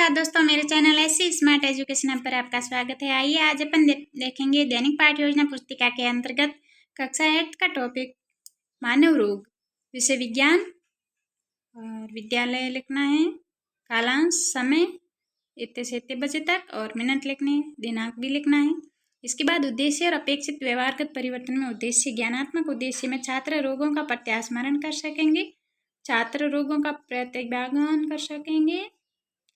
नमस्कार दोस्तों, मेरे चैनल ऐसी स्मार्ट एजुकेशन ऐप पर आपका स्वागत है। आइए आज अपन देखेंगे दैनिक पाठ योजना पुस्तिका के अंतर्गत कक्षा 8 का टॉपिक मानव रोग, विषय विज्ञान और विद्यालय लिखना है, कालांश, समय इतने से इतने बजे तक और मिनट लिखने हैं, दिनांक भी लिखना है। इसके बाद उद्देश्य और अपेक्षित व्यवहारगत परिवर्तन में उद्देश्य ज्ञानात्मक उद्देश्य में छात्र रोगों का प्रत्यास्मरण कर सकेंगे, छात्र रोगों का प्रत्याघान कर सकेंगे,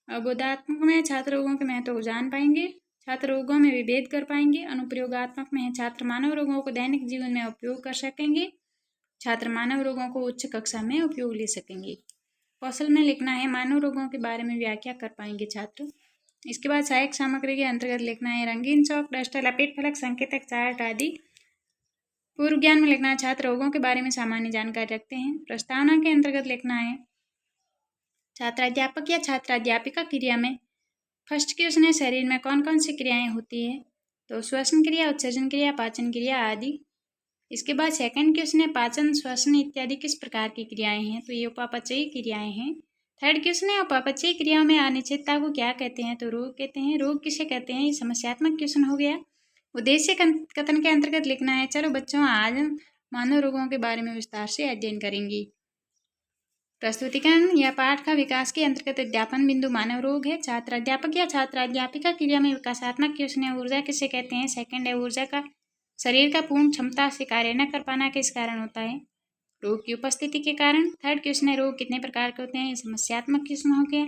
अबोधात्मक में छात्र रोगों के महत्व को जान पाएंगे, छात्र रोगों में विभेद कर पाएंगे। अनुप्रयोगात्मक में छात्र मानव रोगों को दैनिक जीवन में उपयोग कर सकेंगे, छात्र मानव रोगों को उच्च कक्षा में उपयोग ले सकेंगे। कौशल में लिखना है, मानव रोगों के बारे में व्याख्या कर पाएंगे छात्र। इसके बाद सहायक सामग्री के अंतर्गत लिखना है रंगीन चौक, डस्टर, लपेट फलक, संकेतक, चार्ट आदि। पूर्व ज्ञान में लिखना है छात्र रोगों के बारे में सामान्य जानकारी रखते हैं। प्रस्तावना के अंतर्गत लिखना है छात्राध्यापक या छात्राध्यापिका क्रिया में फर्स्ट क्वेश्चन है शरीर में कौन कौन सी क्रियाएं होती है, तो श्वसन क्रिया, उत्सर्जन क्रिया, पाचन क्रिया आदि। इसके बाद सेकंड क्वेश्चन है पाचन, श्वसन इत्यादि किस प्रकार की क्रियाएं हैं, तो ये उपापचयी क्रियाएं हैं। थर्ड क्वेश्चन है उपापचयी क्रियाओं में अनिश्चितता को क्या कहते हैं, तो रोग कहते हैं। रोग किसे कहते हैं, ये समस्यात्मक क्वेश्चन हो गया। उद्देश्य कथन के अंतर्गत लिखना है चलो बच्चों आज हम मानव रोगों के बारे में विस्तार से अध्ययन करेंगे। प्रस्तुतिकरण या पाठ का विकास के अंतर्गत अध्यापन बिंदु मानव रोग है। छात्र अध्यापक या छात्राध्यापिका क्रिया में विकासात्मक क्वेश्चन है ऊर्जा किसे कहते हैं। सेकंड है ऊर्जा का शरीर का पूर्ण क्षमता से कार्य न कर पाना किस कारण होता है, रोग की उपस्थिति के कारण। थर्ड क्वेश्चन है रोग कितने प्रकार के होते हैं, ये समस्यात्मक क्वेश्चन हो गया।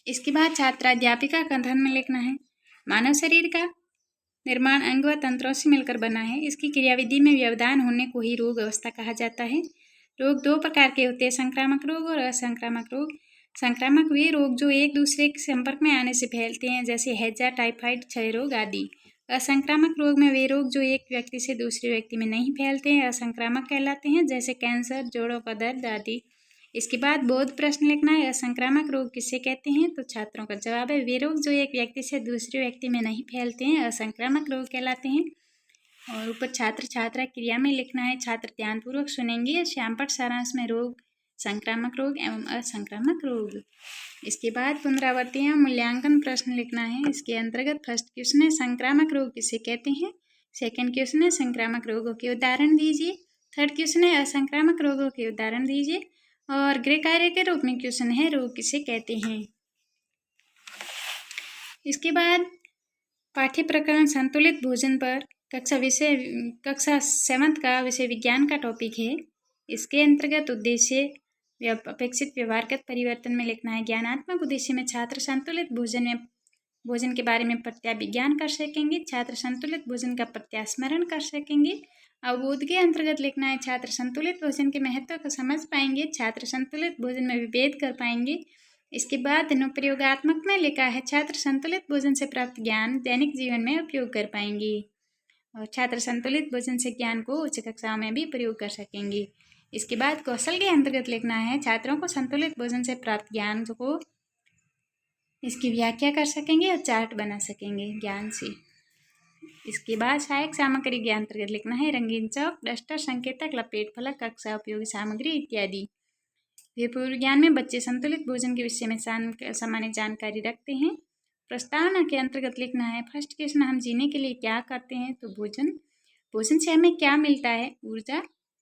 इसके बाद छात्राध्यापिका कथन में लिखना है मानव शरीर का निर्माण अंग व तंत्रों से मिलकर बना है, इसकी क्रियाविधि में व्यवधान होने को ही रोग अवस्था कहा जाता है। रोग दो प्रकार के होते हैं, संक्रामक रोग और असंक्रामक रोग। संक्रामक वे रोग जो एक दूसरे के संपर्क में आने से फैलते हैं, जैसे हैजा, टाइफाइड, क्षय रोग आदि। असंक्रामक रोग में वे रोग जो एक व्यक्ति से दूसरे व्यक्ति में नहीं फैलते हैं, असंक्रामक कहलाते हैं, जैसे कैंसर, जोड़ों का दर्द आदि। इसके बाद बोध प्रश्न लिखना है असंक्रामक रोग किसे कहते हैं, तो छात्रों का जवाब है वे रोग जो एक व्यक्ति से दूसरे व्यक्ति में नहीं फैलते हैं, असंक्रामक रोग कहलाते हैं। और ऊपर छात्र छात्रा क्रिया में लिखना है छात्र ध्यानपूर्वक सुनेंगे श्यामपट सारांश में रोग, संक्रामक रोग एवं असंक्रामक रोग। इसके बाद पुनरावृत्ति एवं मूल्यांकन प्रश्न लिखना है। इसके अंतर्गत फर्स्ट क्वेश्चन है संक्रामक रोग किसे कहते हैं, सेकंड क्वेश्चन है संक्रामक रोगों के उदाहरण दीजिए, थर्ड क्वेश्चन है असंक्रामक रोगों के उदाहरण दीजिए, और गृह कार्य के रूप में क्वेश्चन है रोग किसे कहते हैं। इसके बाद पाठ्य प्रकरण संतुलित भोजन पर कक्षा 7 का विषय विज्ञान का टॉपिक है। इसके अंतर्गत उद्देश्य अपेक्षित व्यवहारगत परिवर्तन में लिखना है ज्ञानात्मक उद्देश्य में छात्र संतुलित भोजन के बारे में प्रत्याभिज्ञान कर सकेंगे, छात्र संतुलित भोजन का प्रत्यास्मरण कर सकेंगे। अवबोध के अंतर्गत लिखना है छात्र संतुलित भोजन के महत्व को समझ पाएंगे, छात्र संतुलित भोजन में विभेद कर पाएंगे। इसके बाद अनुप्रयोगात्मक में लिखा है छात्र संतुलित भोजन से प्राप्त ज्ञान दैनिक जीवन में उपयोग कर पाएंगे, और छात्र संतुलित भोजन से ज्ञान को उच्च कक्षाओं में भी प्रयोग कर सकेंगे। इसके बाद कौशल के अंतर्गत लिखना है छात्रों को संतुलित भोजन से प्राप्त ज्ञान को इसकी व्याख्या कर सकेंगे और चार्ट बना सकेंगे ज्ञान से। इसके बाद सहायक सामग्री के अंतर्गत लिखना है रंगीन चौक, डस्टर, संकेतक, लपेट फलक, कक्षा उपयोगी सामग्री इत्यादि। पूर्व ज्ञान में बच्चे संतुलित भोजन के विषय में सामान्य जानकारी रखते हैं। प्रस्तावना के अंतर्गत लिखना है फर्स्ट क्वेश्चन हम जीने के लिए क्या करते हैं, तो भोजन से हमें क्या मिलता है, ऊर्जा।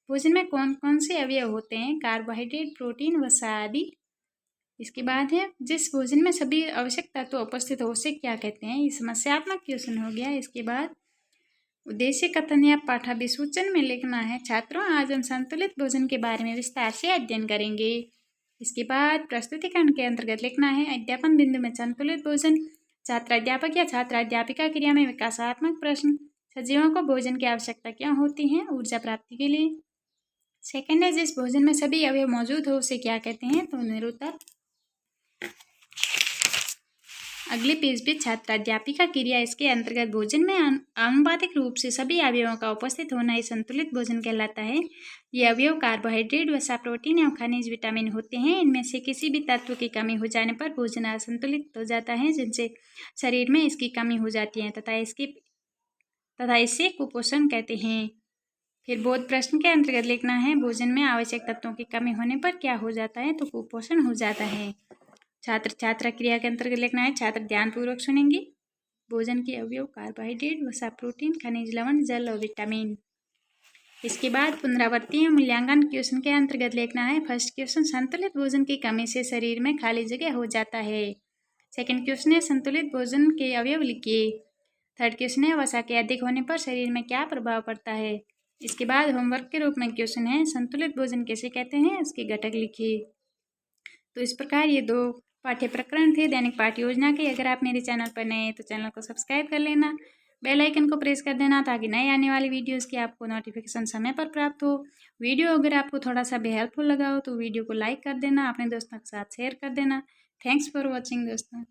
भोजन में कौन कौन से अवयव होते हैं, कार्बोहाइड्रेट, प्रोटीन, वसा आदि। इसके बाद है जिस भोजन में सभी आवश्यक तत्व उपस्थित हो उसे क्या कहते हैं, ये समस्यात्मक क्वेश्चन हो गया। इसके बाद उद्देश्य कथन या पाठाभिसूचन में लिखना है छात्रों आज हम संतुलित भोजन के बारे में विस्तार से अध्ययन करेंगे। इसके बाद प्रस्तुतिकरण के अंतर्गत लिखना है अध्यापन बिंदु में संतुलित भोजन, छात्राध्यापक या छात्राध्यापिका क्रिया में विकासात्मक प्रश्न, सजीवों को भोजन की आवश्यकता क्यों होती है, ऊर्जा प्राप्ति के लिए। सेकंड है जिस भोजन में सभी अवयव मौजूद हो उसे क्या कहते हैं, तो निरुत्तर। अगले पेज पे छात्राध्यापिका क्रिया, इसके अंतर्गत भोजन में आनुपातिक रूप से सभी अवयवों का उपस्थित होना ही संतुलित भोजन कहलाता है। ये अवयव कार्बोहाइड्रेट, वसा, प्रोटीन एवं खनिज, विटामिन होते हैं। इनमें से किसी भी तत्व की कमी हो जाने पर भोजन असंतुलित हो जाता है, जिनसे शरीर में इसकी कमी हो जाती है तथा इसे कुपोषण कहते हैं। फिर बोध प्रश्न के अंतर्गत लिखना है भोजन में आवश्यक तत्वों की कमी होने पर क्या हो जाता है, तो कुपोषण हो जाता है। छात्र छात्रा क्रिया के अंतर्गत लिखना है छात्र ध्यानपूर्वक सुनेंगे। भोजन के अवयव कार्बोहाइड्रेट, वसा, प्रोटीन, खनिज लवण, जल और विटामिन। इसके बाद पुनरावृत्ति मूल्यांकन क्वेश्चन के अंतर्गत लिखना है फर्स्ट क्वेश्चन संतुलित भोजन की कमी से शरीर में खाली जगह हो जाता है। सेकंड क्वेश्चन है संतुलित भोजन के अवयव लिखिए। थर्ड क्वेश्चन है वसा के अधिक होने पर शरीर में क्या प्रभाव पड़ता है। इसके बाद होमवर्क के रूप में क्वेश्चन है संतुलित भोजन कैसे कहते हैं, उसके घटक लिखिए। तो इस प्रकार ये 2 पाठ्य प्रकरण थे दैनिक पाठ्य योजना के। अगर आप मेरे चैनल पर नए हैं तो चैनल को सब्सक्राइब कर लेना, बेल आइकन को प्रेस कर देना ताकि नए आने वाली वीडियोस की आपको नोटिफिकेशन समय पर प्राप्त हो। वीडियो अगर आपको थोड़ा सा भी हेल्पफुल लगा हो तो वीडियो को लाइक कर देना, अपने दोस्तों के साथ शेयर कर देना। थैंक्स फॉर वॉचिंग दोस्तों।